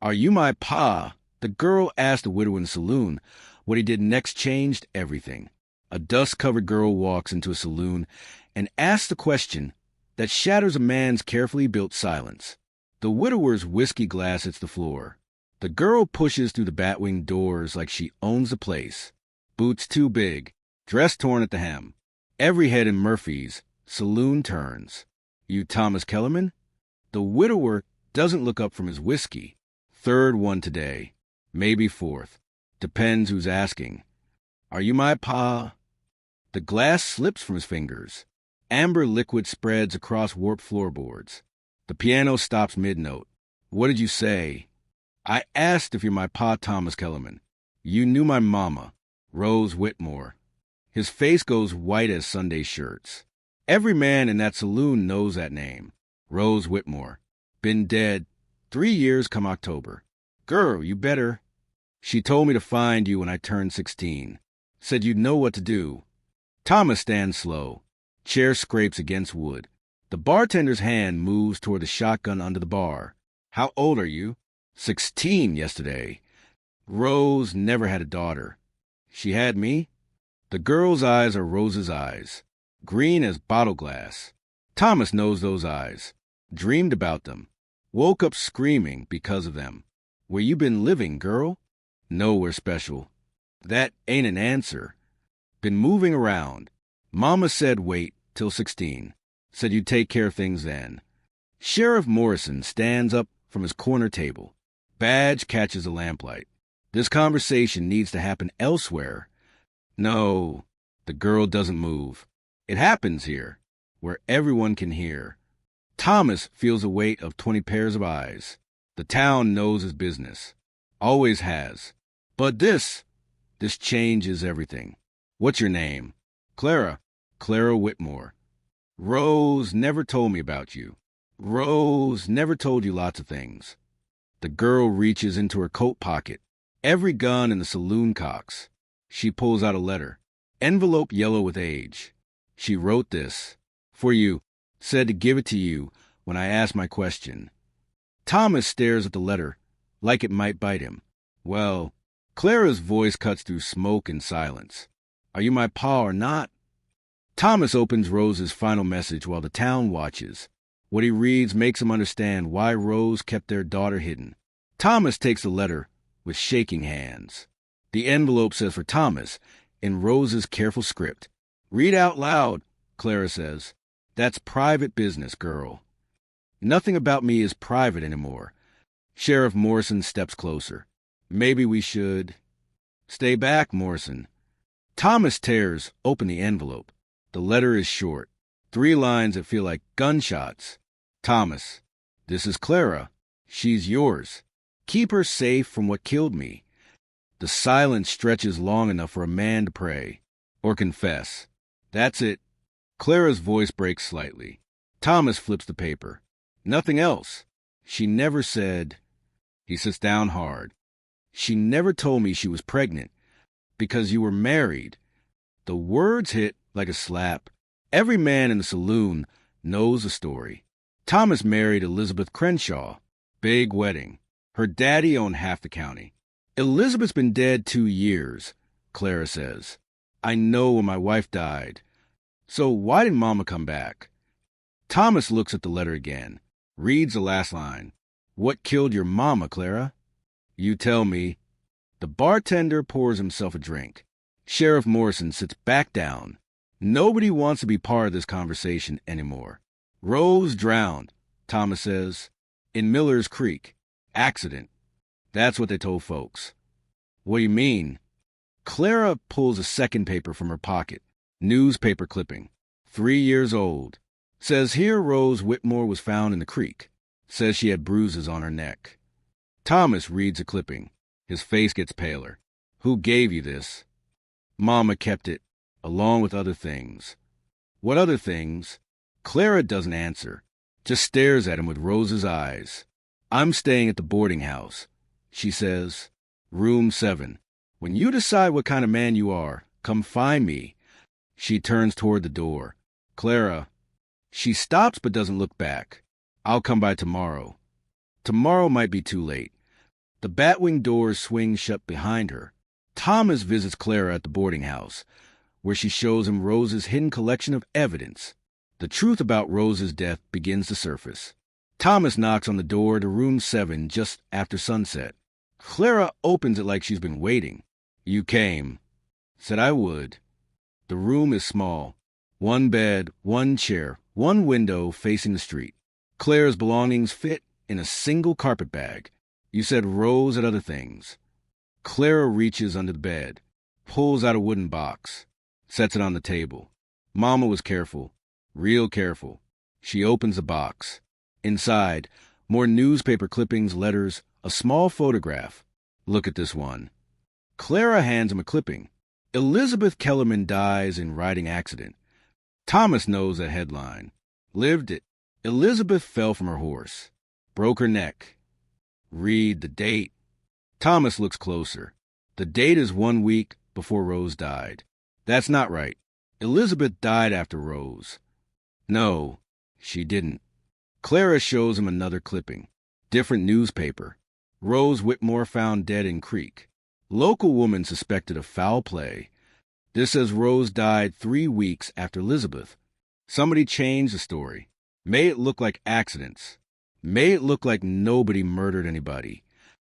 Are you my pa? The girl asked the widow in the saloon. What he did next changed everything. A dust-covered girl walks into a saloon and asks the question that shatters a man's carefully built silence. The widower's whiskey glass hits the floor. The girl pushes through the bat-winged doors like she owns the place. Boots too big, dress torn at the hem. Every head in Murphy's saloon turns. You Thomas Kellerman? The widower doesn't look up from his whiskey. Third one today. Maybe fourth. Depends who's asking. Are you my pa? The glass slips from his fingers. Amber liquid spreads across warped floorboards. The piano stops mid-note. What did you say? I asked if you're my pa, Thomas Kellerman. You knew my mama, Rose Whitmore. His face goes white as Sunday shirts. Every man in that saloon knows that name. Rose Whitmore. Been dead 3 years come October. Girl, you better. She told me to find you when I turned 16. Said you'd know what to do. Thomas stands slow. Chair scrapes against wood. The bartender's hand moves toward the shotgun under the bar. How old are you? 16 yesterday. Rose never had a daughter. She had me? The girl's eyes are Rose's eyes. Green as bottle glass. Thomas knows those eyes. Dreamed about them. Woke up screaming because of them. Where you been living, girl? Nowhere special. That ain't an answer. Been moving around. Mama said wait till 16. Said you'd take care of things then. Sheriff Morrison stands up from his corner table. Badge catches the lamplight. This conversation needs to happen elsewhere. No, the girl doesn't move. It happens here, where everyone can hear. Thomas feels the weight of 20 pairs of eyes. The town knows his business. Always has. But this changes everything. What's your name? Clara. Clara Whitmore. Rose never told me about you. Rose never told you lots of things. The girl reaches into her coat pocket. Every gun in the saloon cocks. She pulls out a letter. Envelope yellow with age. She wrote this. For you. Said to give it to you when I asked my question. Thomas stares at the letter, like it might bite him. Well, Clara's voice cuts through smoke and silence. Are you my pa or not? Thomas opens Rose's final message while the town watches. What he reads makes him understand why Rose kept their daughter hidden. Thomas takes the letter with shaking hands. The envelope says for Thomas, in Rose's careful script. Read out loud, Clara says. That's private business, girl. Nothing about me is private anymore. Sheriff Morrison steps closer. Maybe we should... Stay back, Morrison. Thomas tears open the envelope. The letter is short. 3 lines that feel like gunshots. Thomas, this is Clara. She's yours. Keep her safe from what killed me. The silence stretches long enough for a man to pray. Or confess. That's it. Clara's voice breaks slightly. Thomas flips the paper. Nothing else. She never said... He sits down hard. She never told me she was pregnant. Because you were married. The words hit like a slap. Every man in the saloon knows the story. Thomas married Elizabeth Crenshaw. Big wedding. Her daddy owned half the county. Elizabeth's been dead 2 years, Clara says. I know when my wife died. So why didn't Mama come back? Thomas looks at the letter again. Reads the last line. What killed your mama, Clara? You tell me. The bartender pours himself a drink. Sheriff Morrison sits back down. Nobody wants to be part of this conversation anymore. Rose drowned, Thomas says. In Miller's Creek. Accident. That's what they told folks. What do you mean? Clara pulls a second paper from her pocket. Newspaper clipping. 3 years old. Says here Rose Whitmore was found in the creek. Says she had bruises on her neck. Thomas reads the clipping. His face gets paler. Who gave you this? Mama kept it, along with other things. What other things? Clara doesn't answer. Just stares at him with Rose's eyes. I'm staying at the boarding house. She says, Room 7. When you decide what kind of man you are, come find me. She turns toward the door. Clara. She stops but doesn't look back. I'll come by tomorrow. Tomorrow might be too late. The batwing doors swing shut behind her. Thomas visits Clara at the boarding house, where she shows him Rose's hidden collection of evidence. The truth about Rose's death begins to surface. Thomas knocks on the door to room 7 just after sunset. Clara opens it like she's been waiting. "You came." "Said I would." The room is small. One bed, one chair, one window facing the street. Clara's belongings fit in a single carpet bag. "You said Rose had other things." Clara reaches under the bed, pulls out a wooden box, sets it on the table. Mama was careful, real careful. She opens the box. Inside, more newspaper clippings, letters, a small photograph. "Look at this one." Clara hands him a clipping. "Elizabeth Kellerman dies in riding accident." Thomas knows that headline. Lived it. Elizabeth fell from her horse. Broke her neck. Read the date. Thomas looks closer. The date is 1 week before Rose died. That's not right. Elizabeth died after Rose. No, she didn't. Clara shows him another clipping. Different newspaper. Rose Whitmore found dead in creek. Local woman suspected of foul play. This says Rose died 3 weeks after Elizabeth. Somebody changed the story. Made it look like accidents. Made it look like nobody murdered anybody.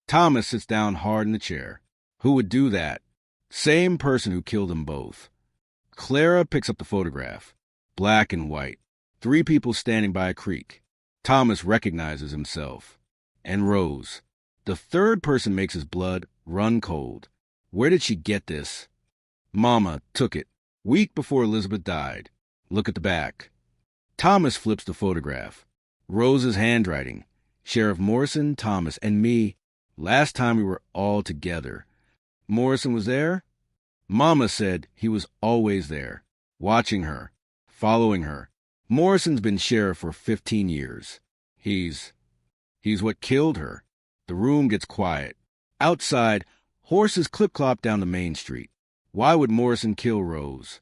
Thomas sits down hard in the chair. Who would do that? Same person who killed them both. Clara picks up the photograph. Black and white. 3 people standing by a creek. Thomas recognizes himself. And Rose. The third person makes his blood run cold. Where did she get this? Mama took it. Week before Elizabeth died. Look at the back. Thomas flips the photograph. Rose's handwriting. Sheriff Morrison, Thomas, and me. Last time we were all together. Morrison was there? Mama said he was always there. Watching her. Following her. Morrison's been sheriff for 15 years. He's what killed her. The room gets quiet. Outside, horses clip-clop down the main street. Why would Morrison kill Rose?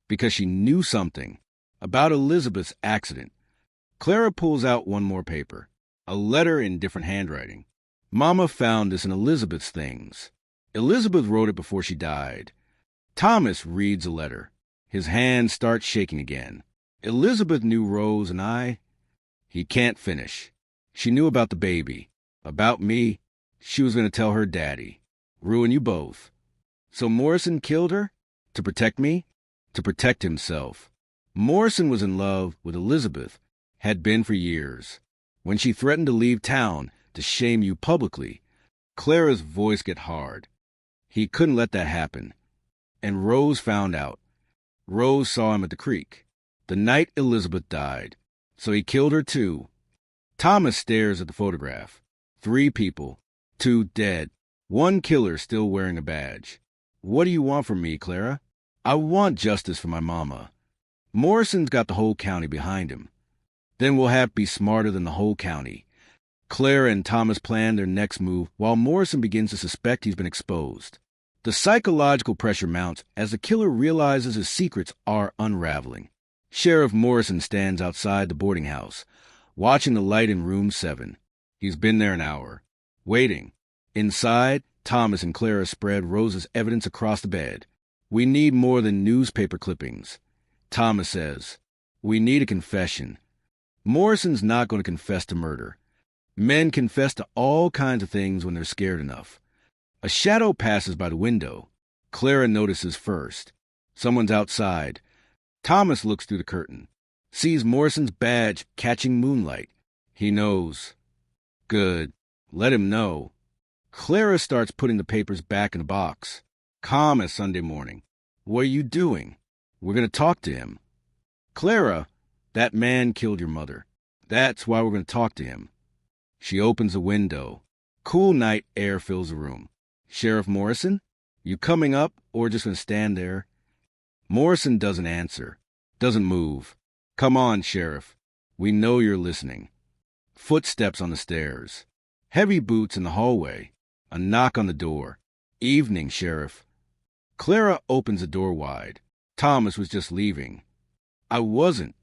Because she knew something about Elizabeth's accident. Clara pulls out one more paper. A letter in different handwriting. Mama found this in Elizabeth's things. Elizabeth wrote it before she died. Thomas reads the letter. His hand starts shaking again. Elizabeth knew Rose and I. He can't finish. She knew about the baby. About me. She was going to tell her daddy. Ruin you both. So Morrison killed her? To protect me? To protect himself. Morrison was in love with Elizabeth. Had been for years. When she threatened to leave town to shame you publicly, Clara's voice got hard. He couldn't let that happen. And Rose found out. Rose saw him at the creek. The night Elizabeth died. So he killed her too. Thomas stares at the photograph. 3 people. 2 dead. 1 killer still wearing a badge. What do you want from me, Clara? I want justice for my mama. Morrison's got the whole county behind him. Then we'll have to be smarter than the whole county. Clara and Thomas plan their next move while Morrison begins to suspect he's been exposed. The psychological pressure mounts as the killer realizes his secrets are unraveling. Sheriff Morrison stands outside the boarding house, watching the light in room 7. He's been there an hour, waiting. Inside, Thomas and Clara spread Rose's evidence across the bed. We need more than newspaper clippings. Thomas says, we need a confession. Morrison's not going to confess to murder. Men confess to all kinds of things when they're scared enough. A shadow passes by the window. Clara notices first. Someone's outside. Thomas looks through the curtain, sees Morrison's badge catching moonlight. He knows. Good. Let him know. Clara starts putting the papers back in the box. Calm as Sunday morning. What are you doing? We're going to talk to him. Clara, that man killed your mother. That's why we're going to talk to him. She opens the window. Cool night air fills the room. Sheriff Morrison, you coming up or just going to stand there? Morrison doesn't answer, doesn't move. Come on, Sheriff. We know you're listening. Footsteps on the stairs. Heavy boots in the hallway. A knock on the door. Evening, Sheriff. Clara opens the door wide. Thomas was just leaving. I wasn't.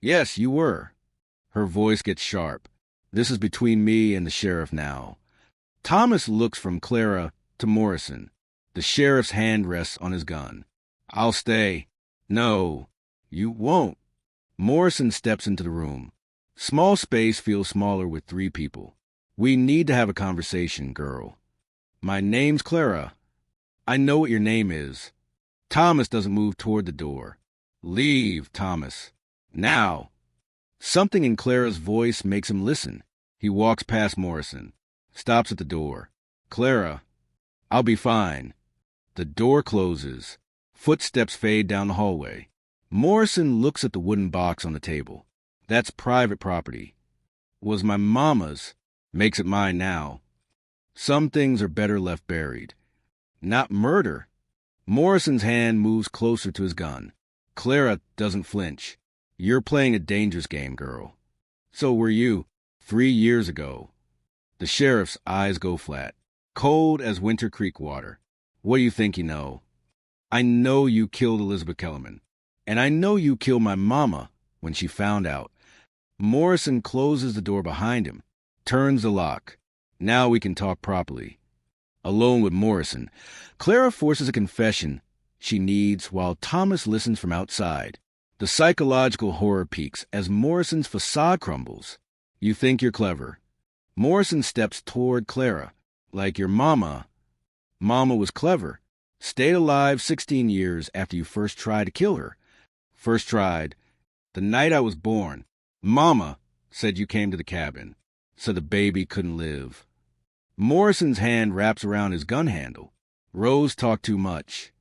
Yes, you were. Her voice gets sharp. This is between me and the sheriff now. Thomas looks from Clara to Morrison. The sheriff's hand rests on his gun. I'll stay. No, you won't. Morrison steps into the room. Small space feels smaller with 3 people. We need to have a conversation, girl. My name's Clara. I know what your name is. Thomas doesn't move toward the door. Leave, Thomas. Now. Something in Clara's voice makes him listen. He walks past Morrison, stops at the door. Clara, I'll be fine. The door closes. Footsteps fade down the hallway. Morrison looks at the wooden box on the table. That's private property. Was my mama's. Makes it mine now. Some things are better left buried. Not murder. Morrison's hand moves closer to his gun. Clara doesn't flinch. You're playing a dangerous game, girl. So were you, 3 years ago. The sheriff's eyes go flat, cold as Winter Creek water. What do you think you know? I know you killed Elizabeth Kellerman, and I know you killed my mama when she found out. Morrison closes the door behind him, turns the lock. Now we can talk properly. Alone with Morrison, Clara forces a confession she needs while Thomas listens from outside. The psychological horror peaks as Morrison's facade crumbles. You think you're clever. Morrison steps toward Clara. Like your mama. Mama was clever. Stayed alive 16 years after you first tried to kill her. First tried. The night I was born. Mama said you came to the cabin, so the baby couldn't live. Morrison's hand wraps around his gun handle. Rose talked too much.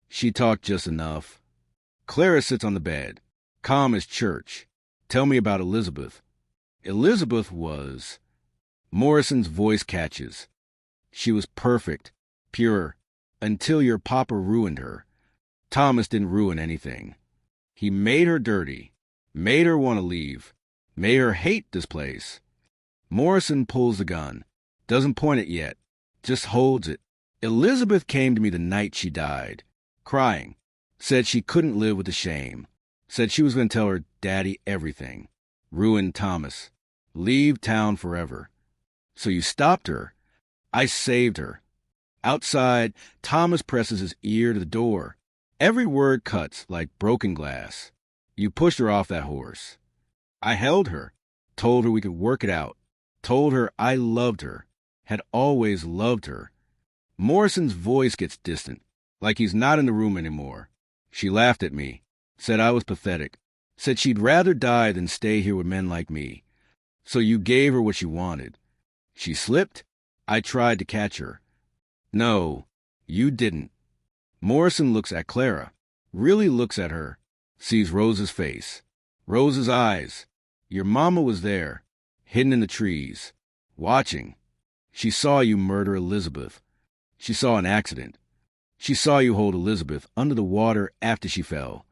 She talked just enough. Clara sits on the bed, calm as church. Tell me about Elizabeth. Elizabeth was... Morrison's voice catches. She was perfect, pure, until your papa ruined her. Thomas didn't ruin anything. He made her dirty, made her want to leave, made her hate this place. Morrison pulls the gun, doesn't point it yet, just holds it. Elizabeth came to me the night she died, crying. Said she couldn't live with the shame. Said she was going to tell her daddy everything. Ruin Thomas. Leave town forever. So you stopped her. I saved her. Outside, Thomas presses his ear to the door. Every word cuts like broken glass. You pushed her off that horse. I held her. Told her we could work it out. Told her I loved her. Had always loved her. Morrison's voice gets distant, like he's not in the room anymore. She laughed at me, said I was pathetic, said she'd rather die than stay here with men like me. So you gave her what she wanted. She slipped. I tried to catch her. No, you didn't. Morrison looks at Clara, really looks at her, sees Rose's face, Rose's eyes. Your mama was there, hidden in the trees, watching. She saw you murder Elizabeth. She saw an accident. She saw you hold Elizabeth under the water after she fell.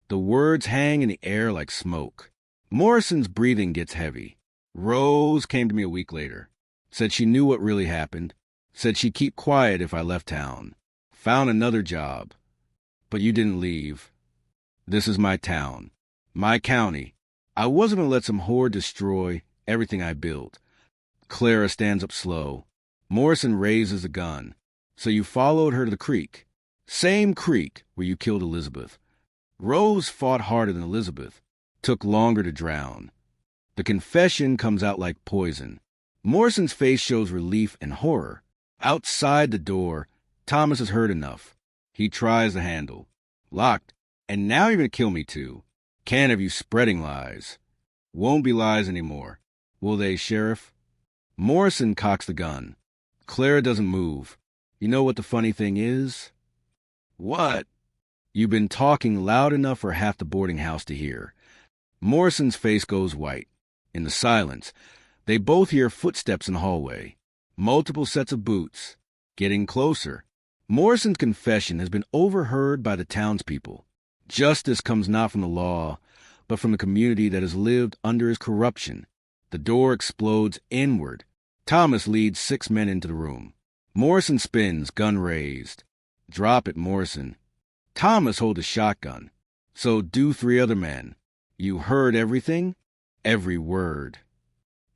The words hang in the air like smoke. Morrison's breathing gets heavy. Rose came to me a week later. Said she knew what really happened. Said she'd keep quiet if I left town. Found another job. But you didn't leave. This is my town. My county. I wasn't going to let some horde destroy everything I built. Clara stands up slow. Morrison raises the gun. So you followed her to the creek. Same creek where you killed Elizabeth. Rose fought harder than Elizabeth. Took longer to drown. The confession comes out like poison. Morrison's face shows relief and horror. Outside the door, Thomas has heard enough. He tries the handle. Locked. And now you're going to kill me too. Can't have you spreading lies. Won't be lies anymore. Will they, Sheriff? Morrison cocks the gun. Clara doesn't move. You know what the funny thing is? What? You've been talking loud enough for half the boarding house to hear. Morrison's face goes white. In the silence, they both hear footsteps in the hallway. Multiple sets of boots. Getting closer. Morrison's confession has been overheard by the townspeople. Justice comes not from the law, but from the community that has lived under his corruption. The door explodes inward. Thomas leads 6 men into the room. Morrison spins, gun raised. Drop it, Morrison. Thomas holds a shotgun. So do 3 other men. You heard everything? Every word.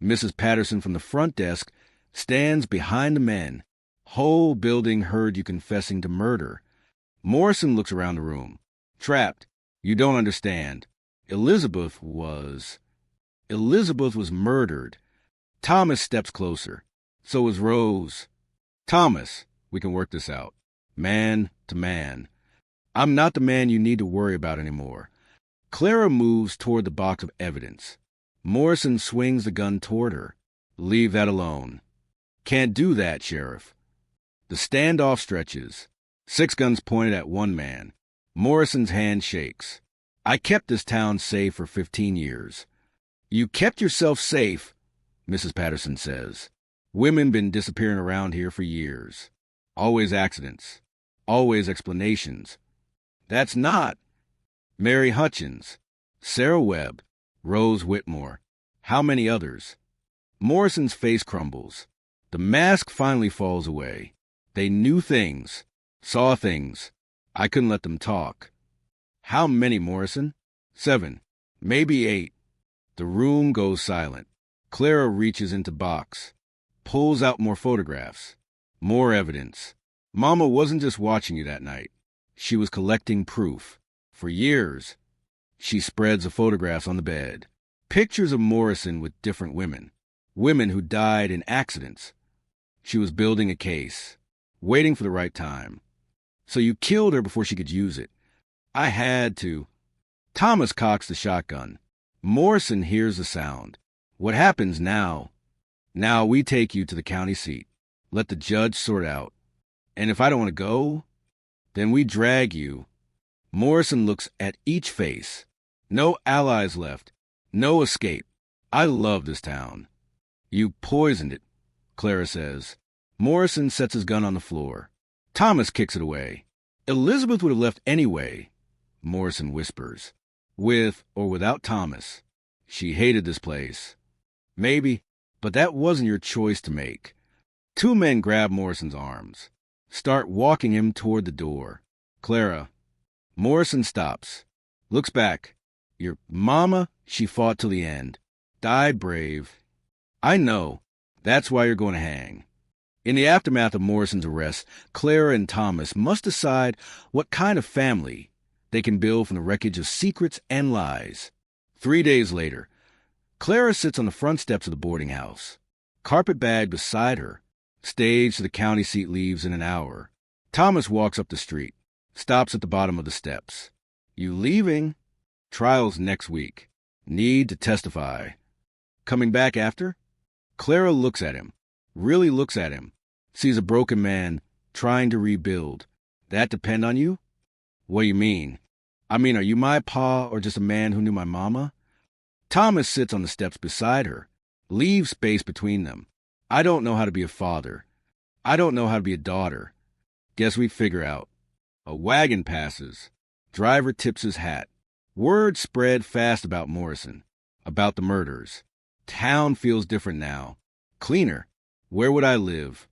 Mrs. Patterson from the front desk Stands behind the men. Whole building heard you confessing to murder. Morrison looks around the room. Trapped. You don't understand. Elizabeth was murdered. Thomas steps closer. So was Rose. Thomas, we can work this out. Man to man. I'm not the man you need to worry about anymore. Clara moves toward the box of evidence. Morrison swings the gun toward her. Leave that alone. Can't do that, Sheriff. The standoff stretches. 6 guns pointed at one man. Morrison's hand shakes. I kept this town safe for 15 years. You kept yourself safe, Mrs. Patterson says. Women been disappearing around here for years. Always accidents. Always explanations. That's not. Mary Hutchins, Sarah Webb, Rose Whitmore. How many others? Morrison's face crumbles. The mask finally falls away. They knew things, saw things. I couldn't let them talk. How many, Morrison? 7, maybe 8. The room goes silent. Clara reaches into box, pulls out more photographs, more evidence. Mama wasn't just watching you that night. She was collecting proof. For years, she spreads the photographs on the bed. Pictures of Morrison with different women. Women who died in accidents. She was building a case, waiting for the right time. So you killed her before she could use it. I had to. Thomas cocks the shotgun. Morrison hears the sound. What happens now? Now we take you to the county seat. Let the judge sort out. And if I don't want to go, then we drag you. Morrison looks at each face. No allies left. No escape. I love this town. You poisoned it, Clara says. Morrison sets his gun on the floor. Thomas kicks it away. Elizabeth would have left anyway, Morrison whispers. With or without Thomas. She hated this place. Maybe, but that wasn't your choice to make. 2 men grab Morrison's arms. Start walking him toward the door. Clara. Morrison stops. Looks back. Your mama, she fought till the end. Died brave. I know. That's why you're going to hang. In the aftermath of Morrison's arrest, Clara and Thomas must decide what kind of family they can build from the wreckage of secrets and lies. 3 days later, Clara sits on the front steps of the boarding house. Carpet bag beside her. Stage to the county seat leaves in an hour. Thomas walks up the street. Stops at the bottom of the steps. You leaving? Trial's next week. Need to testify. Coming back after? Clara looks at him. Really looks at him. Sees a broken man trying to rebuild. That depend on you? What do you mean? I mean, are you my pa or just a man who knew my mama? Thomas sits on the steps beside her. Leaves space between them. I don't know how to be a father. I don't know how to be a daughter. Guess we figure out. A wagon passes. Driver tips his hat. Word spread fast about Morrison. About the murders. Town feels different now. Cleaner. Where would I live?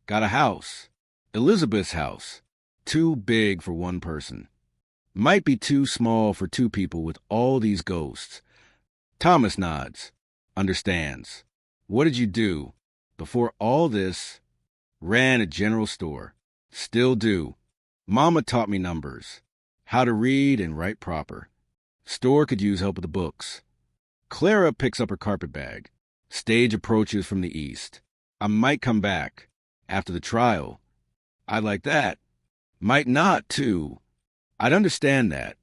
Got a house. Elizabeth's house. Too big for one person. Might be too small for 2 people with all these ghosts. Thomas nods. Understands. What did you do? Before all this, ran a general store. Still do. Mama taught me numbers. How to read and write proper. Store could use help with the books. Clara picks up her carpet bag. Stage approaches from the east. I might come back. After the trial. I'd like that. Might not, too. I'd understand that.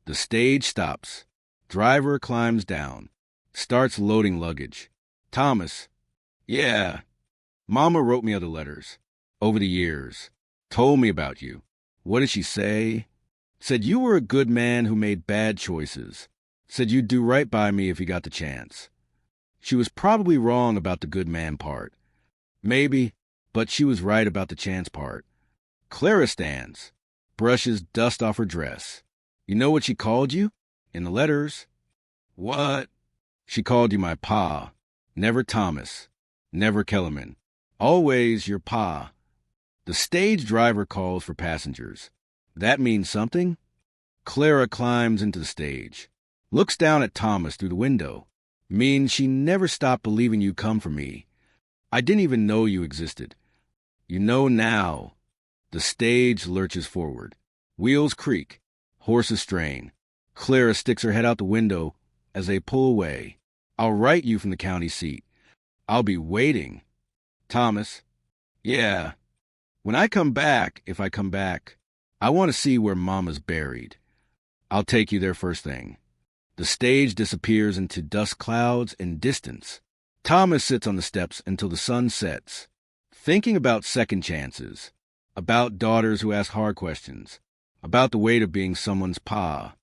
The stage stops. Driver climbs down. Starts loading luggage. Thomas. Yeah. Mama wrote me other letters. Over the years. Told me about you. What did she say? Said you were a good man who made bad choices. Said you'd do right by me if you got the chance. She was probably wrong about the good man part. Maybe, but she was right about the chance part. Clara stands. Brushes dust off her dress. You know what she called you? In the letters. What? She called you my pa. Never Thomas. Never Kellerman. Always your pa. The stage driver calls for passengers. That means something? Clara climbs into the stage. Looks down at Thomas through the window. Means she never stopped believing you come for me. I didn't even know you existed. You know now. The stage lurches forward. Wheels creak. Horses strain. Clara sticks her head out the window as they pull away. I'll write you from the county seat. I'll be waiting. Thomas. Yeah. When I come back, if I come back, I want to see where Mama's buried. I'll take you there first thing. The stage disappears into dust clouds and distance. Thomas sits on the steps until the sun sets, thinking about second chances, about daughters who ask hard questions, about the weight of being someone's pa.